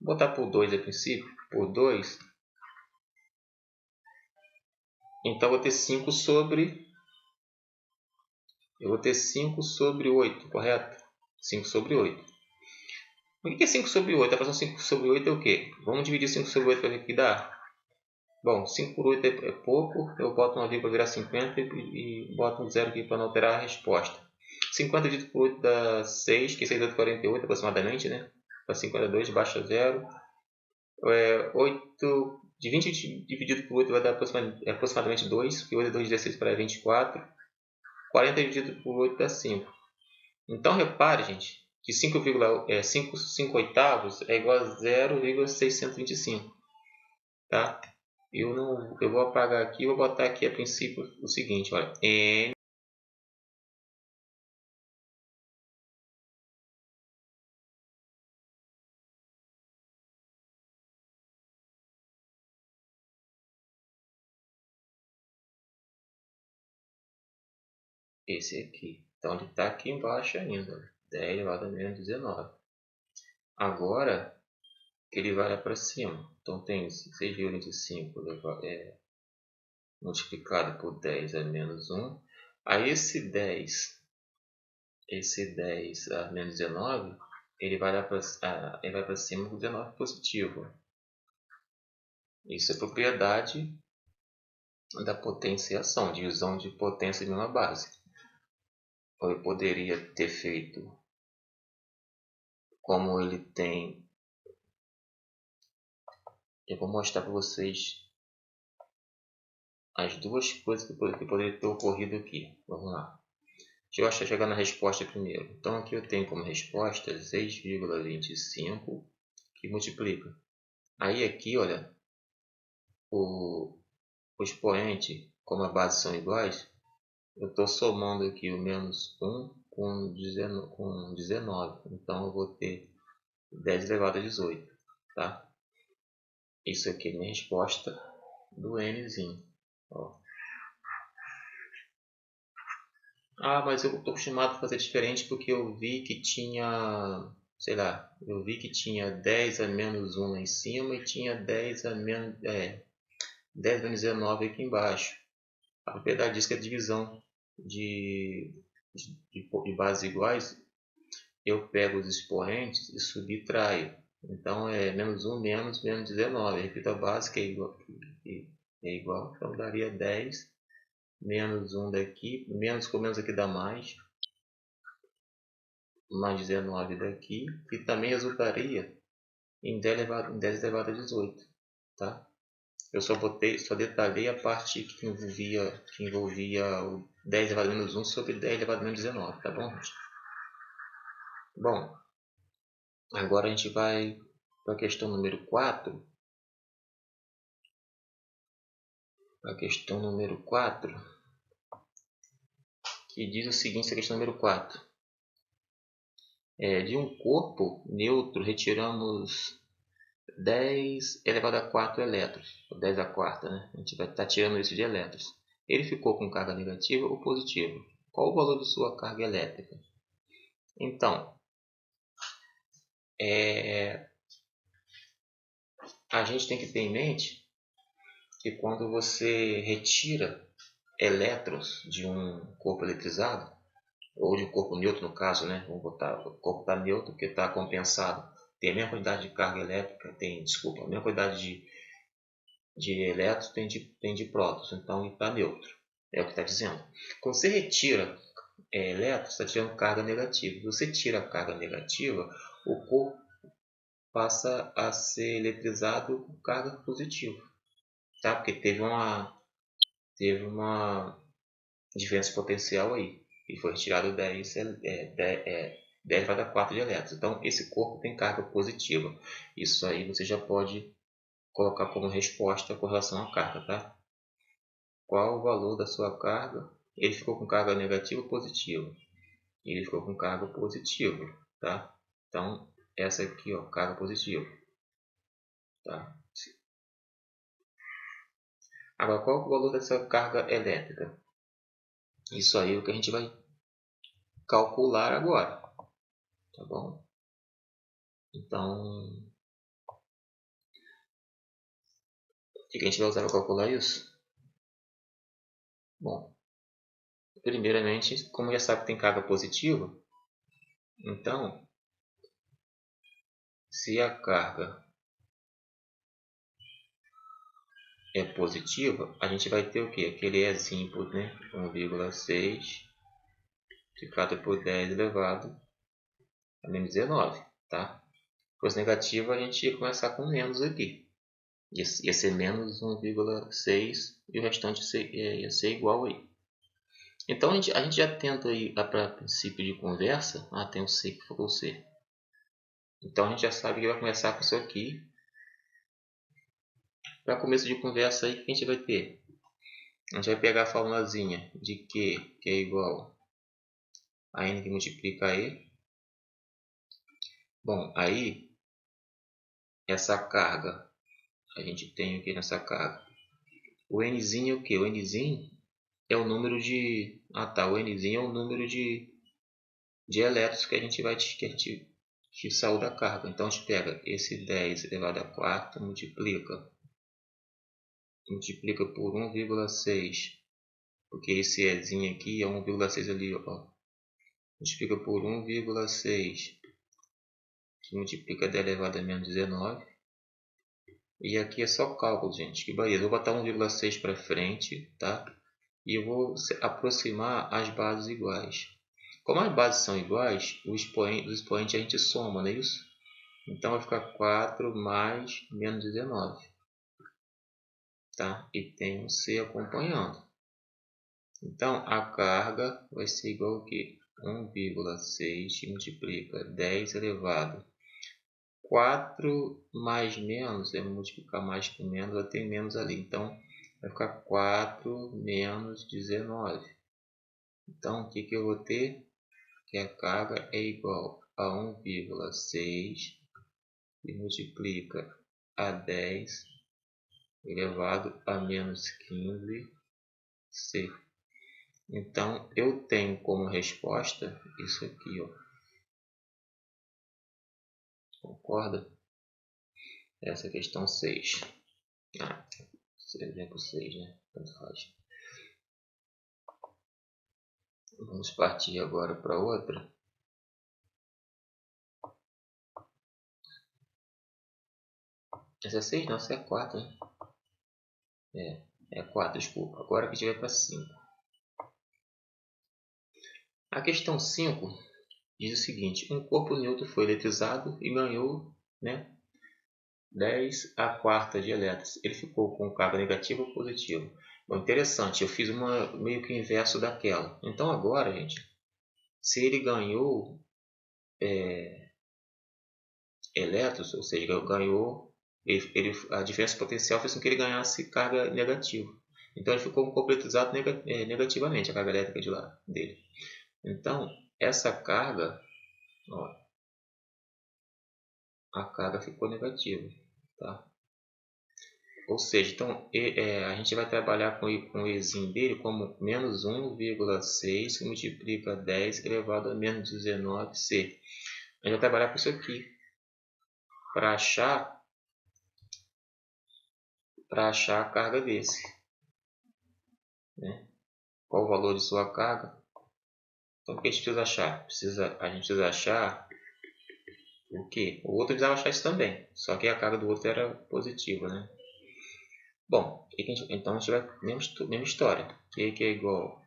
Vou botar por 2 a princípio, por 2. Então, eu vou ter 5 sobre... Eu vou ter 5 sobre 8, correto? 5 sobre 8. O que é 5 sobre 8? A fração 5 sobre 8 é o quê? Vamos dividir 5 sobre 8 para ver o que dá. Bom, 5 por 8 é pouco. Eu boto uma vírgula para virar 50 e boto um zero aqui para não alterar a resposta. 50 dividido por 8 dá 6, que 6 dá 48 aproximadamente, né? Para 52, baixa 0. 8 de 20 dividido por 8 vai dar aproximadamente 2, porque 8 é 2 de 16 para 24. 40 dividido por 8 dá 5. Então, repare, gente, que 5 oitavos é igual a 0,625. Tá? Eu vou apagar aqui e vou botar aqui a princípio o seguinte, olha, n esse aqui. Então, ele está aqui embaixo ainda, 10 elevado a menos 19. Agora, ele vai lá para cima. Então, tem 6,25 multiplicado por 10 a menos 1. Aí, esse 10 a menos 19, ele vai para cima com 19 positivo. Isso é propriedade da potenciação, divisão de potência de mesma base. Ou eu poderia ter feito como ele tem. Eu vou mostrar para vocês as duas coisas que poderia ter ocorrido aqui. Vamos lá. Deixa eu chegar na resposta primeiro. Então aqui eu tenho como resposta 6,25 que multiplica. Aí aqui, olha, o expoente, como a base são iguais, eu estou somando aqui o menos 1 com 19. Então eu vou ter 10 elevado a 18. Tá? Isso aqui é minha resposta do nzinho. Ó. Ah, mas eu estou acostumado a fazer diferente porque eu vi que tinha, sei lá, eu vi que tinha 10 a menos 1 lá em cima e tinha 10 a menos, 10 menos 19 aqui embaixo. A propriedade diz que a divisão de bases iguais, eu pego os expoentes e subtraio. Então é menos 1 menos 19. Repito a base que é igual, então daria 10 menos 1 daqui, menos com menos aqui dá mais 19 daqui, que também resultaria em 10 elevado a 18. Tá? Eu só detalhei a parte que envolvia o 10 elevado a menos 1 sobre 10 elevado a menos 19, tá bom, gente? Bom, agora a gente vai para a questão número 4. A questão número 4, que diz o seguinte, a questão número 4. De um corpo neutro, retiramos 10 elevado a 4 elétrons, 10 a quarta, né? A gente vai estar tirando isso de elétrons. Ele ficou com carga negativa ou positiva. Qual o valor de sua carga elétrica? Então, a gente tem que ter em mente que quando você retira elétrons de um corpo eletrizado, ou de um corpo neutro no caso, né? Vamos botar, o corpo está neutro porque está compensado. Tem a mesma quantidade de carga elétrica, a mesma quantidade de elétrons tem de prótons, então está neutro. É o que está dizendo. Quando você retira elétrons, está tirando carga negativa. Se você tira a carga negativa, o corpo passa a ser eletrizado com carga positiva, tá? Porque teve uma diferença potencial aí e foi retirado 10 elevado a 4 de elétrons. Então, esse corpo tem carga positiva. Isso aí você já pode colocar como resposta com relação à carga, tá? Qual o valor da sua carga? Ele ficou com carga negativa ou positiva? Ele ficou com carga positiva, tá? Então, essa aqui, ó, carga positiva, tá? Agora, qual o valor dessa carga elétrica? Isso aí é o que a gente vai calcular agora, tá bom? Então, o que a gente vai usar para calcular isso? Bom, primeiramente, como já sabe que tem carga positiva, então, se a carga é positiva, a gente vai ter o quê? Aquele Ezinho, né? 1,6 multiplicado por 10 elevado a menos 19, tá? Se fosse negativo, a gente ia começar com menos aqui. Ia ser menos 1,6 e o restante ia ser igual aí. Então, a gente já tenta aí, para princípio de conversa, tem o C que ficou o C. Então, a gente já sabe que vai começar com isso aqui. Para começo de conversa aí, o que a gente vai ter? A gente vai pegar a formulazinha de Q, que é igual a N que multiplica E. Bom, aí, essa carga, a gente tem aqui nessa carga. O Nzinho é o que? O Nzinho é o número de... o Nzinho é o número de elétrons que a gente que saiu da carga. Então, a gente pega esse 10 elevado a 4, multiplica por 1,6, porque esse Ezinho aqui é 1,6 ali, ó. Multiplica por 1,6, que multiplica 10 elevado a menos 19. E aqui é só cálculo, gente. Que beleza. Vou botar 1,6 para frente, tá? E eu vou aproximar as bases iguais. Como as bases são iguais, os expoentes a gente soma, não é isso? Então vai ficar 4 mais menos 19. Tá? E tem um C acompanhando. Então a carga vai ser igual ao que? 1,6 multiplica 10 elevado 4 mais menos, eu vou multiplicar mais com menos, eu tenho menos ali. Então, vai ficar 4 menos 19. Então, o que eu vou ter? Que a carga é igual a 1,6 e multiplica a 10 elevado a menos 15 C. Então, eu tenho como resposta isso aqui, ó. Concorda? Essa é a questão 6. Exemplo 6, né? Tanto faz. Vamos partir agora para outra. Essa é 6? Não, essa é 4, né? É 4, desculpa. Agora que a gente vai para 5. A questão 5 diz o seguinte: um corpo neutro foi eletrizado e ganhou, né, 10 a quarta de elétrons. Ele ficou com carga negativa ou positiva? Bom, interessante, eu fiz uma meio que o inverso daquela. Então agora, gente, se ele ganhou elétrons, ou seja, ganhou, a diferença potencial fez com que ele ganhasse carga negativa. Então ele ficou completizado negativamente, a carga elétrica dele. Então, essa carga, ó, a carga ficou negativa. Tá? Ou seja, então, a gente vai trabalhar com o Ezinho dele como menos 1,6 que multiplica 10 elevado a menos 19c. A gente vai trabalhar com isso aqui para achar a carga desse. Né? Qual o valor de sua carga? Então, o que a gente precisa achar? A gente precisa achar o quê? O outro precisava achar isso também, só que a carga do outro era positiva, né? Bom, então a gente vai mesma história. Que é igual,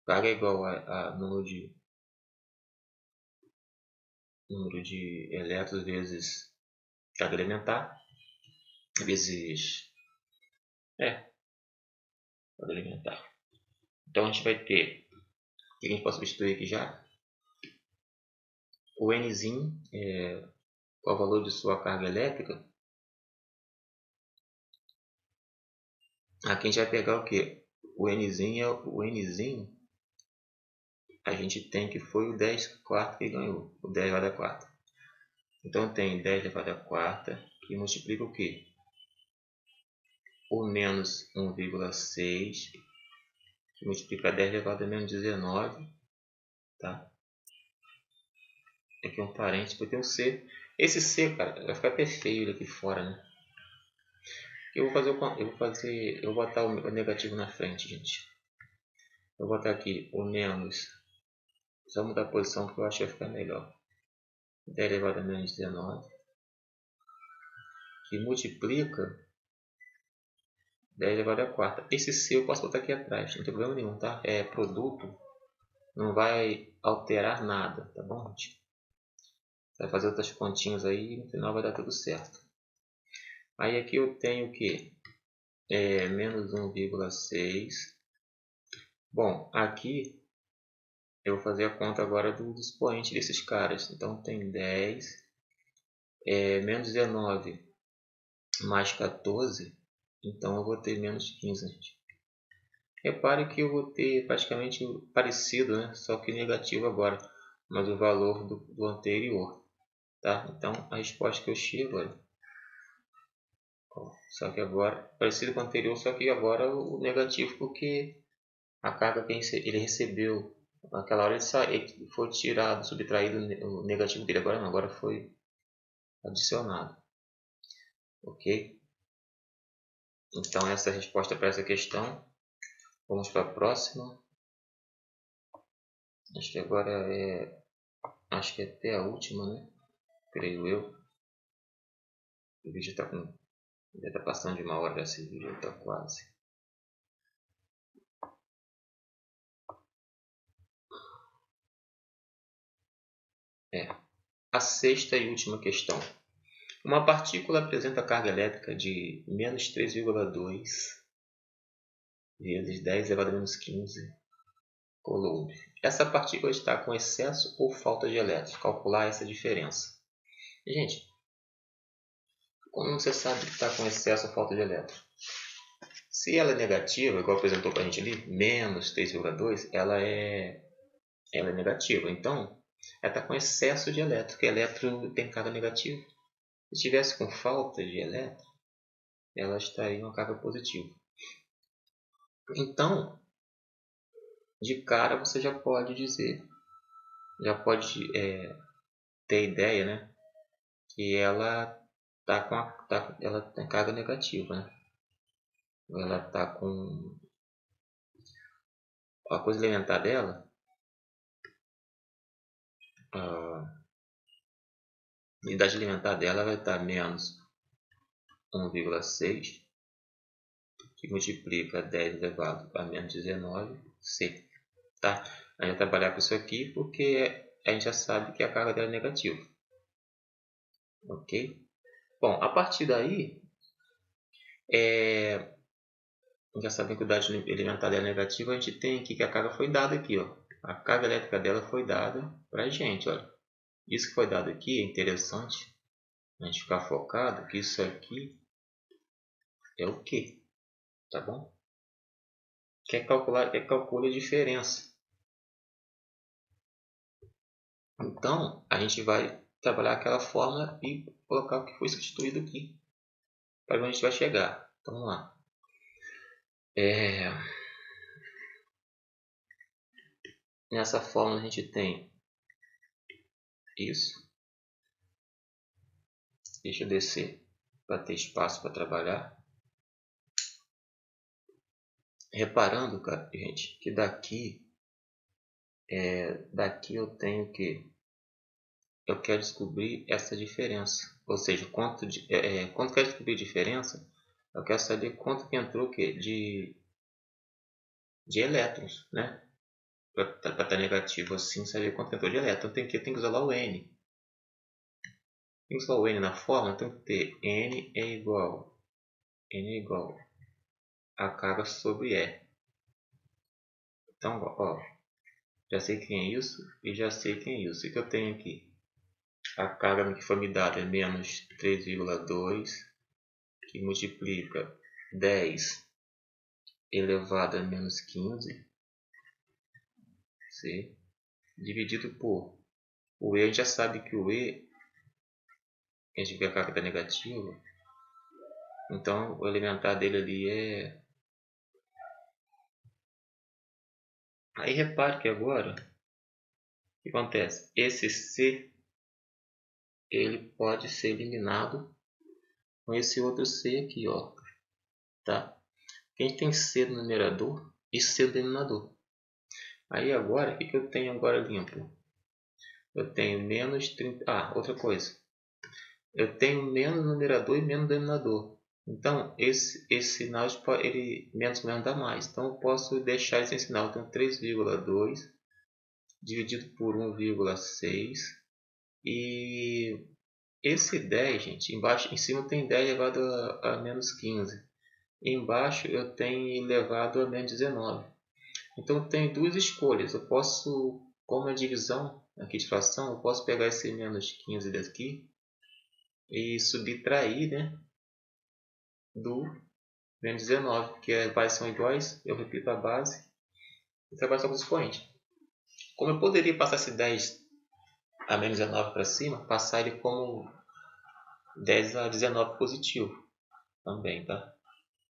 carga é igual a número de elétrons vezes carga elementar vezes carga elementar. Então a gente vai ter, o que a gente pode substituir aqui já? O Nzinho, qual é o valor de sua carga elétrica? Aqui a gente vai pegar o que? O Nzinho a gente tem que foi o 10 quarto que ganhou, o 10 elevado a quarta. Então tem 10 elevado a quarta que multiplica o que? O menos 1,6 que multiplica 10 elevado a menos 19. Tá? Aqui é um parênteses, porque tem um C. Esse C, cara, vai ficar até feio aqui fora, né? Eu vou botar o negativo na frente, gente. Eu vou botar aqui o menos. Só mudar a posição porque eu acho que vai ficar melhor. 10 elevado a menos 19. Que multiplica 10 elevado a quarta. Esse C eu posso botar aqui atrás, não tem problema nenhum, tá? É produto, não vai alterar nada, tá bom, gente? Vai fazer outras continhas aí e no final vai dar tudo certo. Aí aqui eu tenho o que? Menos 1,6. Bom, aqui eu vou fazer a conta agora do expoente desses caras. Então tem 10, menos 19 mais 14. Então eu vou ter menos 15. Gente. Repare que eu vou ter praticamente parecido, né? Só que negativo agora, mas o valor do anterior. Tá? Então a resposta que eu chego só que agora, parecido com o anterior, só que agora o negativo, porque a carga que ele recebeu naquela hora ele foi tirado, subtraído o negativo dele, agora não, agora foi adicionado. Ok? Então essa é a resposta para essa questão. Vamos para a próxima. Acho que agora acho que é até a última, né? Creio eu. O vídeo está já tá passando de 1 hora esse vídeo, está quase. A sexta e última questão. Uma partícula apresenta carga elétrica de menos 3,2 vezes 10 elevado a menos 15 coulombs. Essa partícula está com excesso ou falta de elétrons. Calcular essa diferença. Gente, como você sabe que está com excesso ou falta de elétrons? Se ela é negativa, igual apresentou para a gente ali, menos 3,2, ela é negativa. Então, ela está com excesso de elétron, porque elétron tem carga negativa. Se estivesse com falta de elétron, ela estaria em uma carga positiva. Então, de cara você já pode dizer, já pode ter ideia, né, que ela ela tem carga negativa, né? Ela está com a coisa elementar dela, a unidade elementar dela vai estar menos 1,6 que multiplica 10 elevado a menos 19c. Tá? A gente vai trabalhar com isso aqui porque a gente já sabe que a carga dela é negativa. Ok? Bom, a partir daí, já sabendo que a unidade elementar dela é negativa, a gente tem aqui que a carga foi dada aqui. Ó. A carga elétrica dela foi dada para a gente. Olha. Isso que foi dado aqui é interessante a gente ficar focado que isso aqui é o que? Tá bom? Quer calcular? Calcula a diferença. Então, a gente vai trabalhar aquela fórmula e colocar o que foi substituído aqui. Para onde a gente vai chegar. Então vamos lá. Nessa fórmula a gente tem isso. Deixa eu descer para ter espaço para trabalhar. Reparando, cara, gente, que daqui eu tenho que eu quero descobrir essa diferença, ou seja, quando eu quero descobrir a diferença, eu quero saber quanto que entrou o quê? de elétrons, né? Para estar negativo assim, saber quanto entrou de elétrons, tem que usar lá o N. Tem que usar o N na fórmula, tem que ter N é igual a carga sobre E. Então, ó, já sei quem é isso e já sei quem é isso. O que eu tenho aqui? A carga que foi me dada é menos 3,2, que multiplica 10 elevado a menos 15, C, dividido por o E. A gente já sabe que o E, a gente vê a carga está negativa, então o elementar dele ali é... Aí repare que agora, o que acontece? Esse C, ele pode ser eliminado com esse outro C aqui, ó, tá? A gente tem C no numerador e C no denominador. Aí agora, o que eu tenho agora limpo? Eu tenho menos 30... outra coisa. Eu tenho menos no numerador e menos no denominador. Então, esse sinal, ele menos dá mais. Então, eu posso deixar esse sinal. Eu tenho 3,2 dividido por 1,6. E esse 10, gente, embaixo, em cima tem 10 elevado a menos 15. Embaixo eu tenho elevado a menos 19. Então, eu tenho duas escolhas. Eu posso, como a divisão aqui de fração, eu posso pegar esse menos 15 daqui e subtrair, né, do menos 19, porque as bases são iguais, eu repito a base e trabalho só com o expoente. Como eu poderia passar esse 10 a menos 19 para cima, passar ele como 10 a 19 positivo também, tá?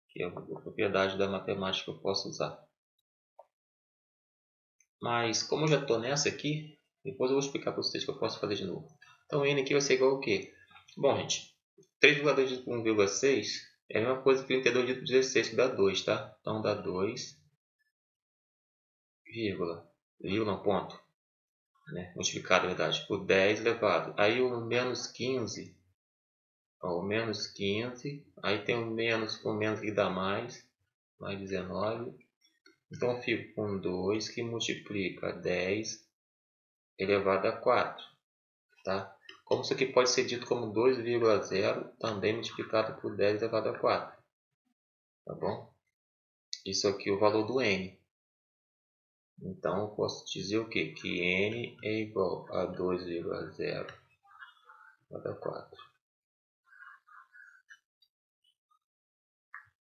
Que é a propriedade da matemática que eu posso usar. Mas como eu já estou nessa aqui, depois eu vou explicar para vocês que eu posso fazer de novo. Então N aqui vai ser igual ao quê? Bom, gente, 3,2 por 1,6 é a mesma coisa que 32 dividido por 16, que dá 2, tá? Então dá 2, ponto, né? Multiplicado, na verdade, por 10 elevado. Aí o menos 15, ó, o menos 15, aí tem o menos com menos que dá mais 19. Então eu fico com 2 que multiplica 10 elevado a 4, tá? Como isso aqui pode ser dito como 2,0 também multiplicado por 10 elevado a 4, tá bom? Isso aqui é o valor do N. Então eu posso dizer o quê? Que N é igual a 2,0 elevado a 4.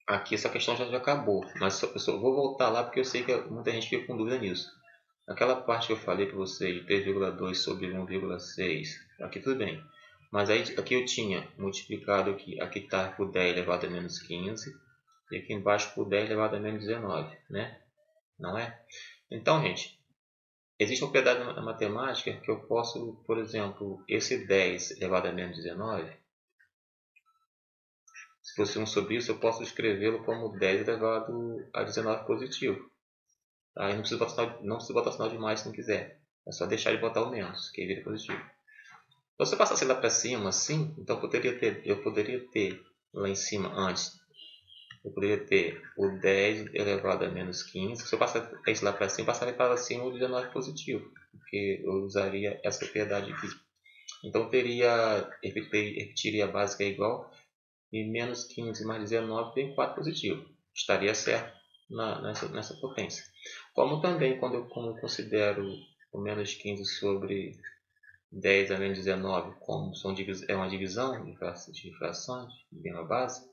Aqui essa questão já acabou, mas eu só vou voltar lá porque eu sei que muita gente fica com dúvida nisso. Aquela parte que eu falei para vocês de 3,2 sobre 1,6, aqui tudo bem. Mas aí, aqui eu tinha multiplicado aqui está por 10 elevado a menos 15 e aqui embaixo por 10 elevado a menos 19, né? Não é? Então, gente, existe uma propriedade na matemática que eu posso, por exemplo, esse 10 elevado a menos 19, se fosse 1 sobre isso, eu posso escrevê-lo como 10 elevado a 19 positivo. Tá? E não precisa botar sinal de mais se não quiser. É só deixar ele botar o menos, que ele vira positivo. Então, se eu passasse lá para cima, assim, então eu poderia ter lá em cima, antes, eu poderia ter o 10 elevado a menos 15. Se eu passasse isso lá para cima, passaria para cima o 19 positivo, porque eu usaria essa propriedade aqui. Então, repetiria a base que é igual, e menos 15 mais 19 tem 4 positivo. Estaria certo nessa potência. Como também, quando eu considero o menos 15 sobre 10 a menos 19 como é uma divisão de frações, de mesma base,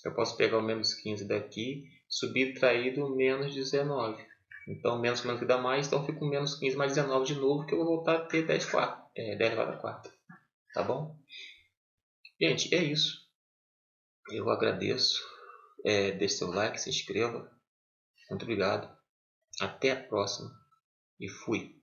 eu posso pegar o menos 15 daqui, subtrair do menos 19. Então, menos que menos que dá mais, então fico com menos 15 mais 19 de novo, que eu vou voltar a ter 10 elevado a 4. Tá bom? Gente, é isso. Eu agradeço deixe seu like, se inscreva. Muito obrigado. Até a próxima e fui.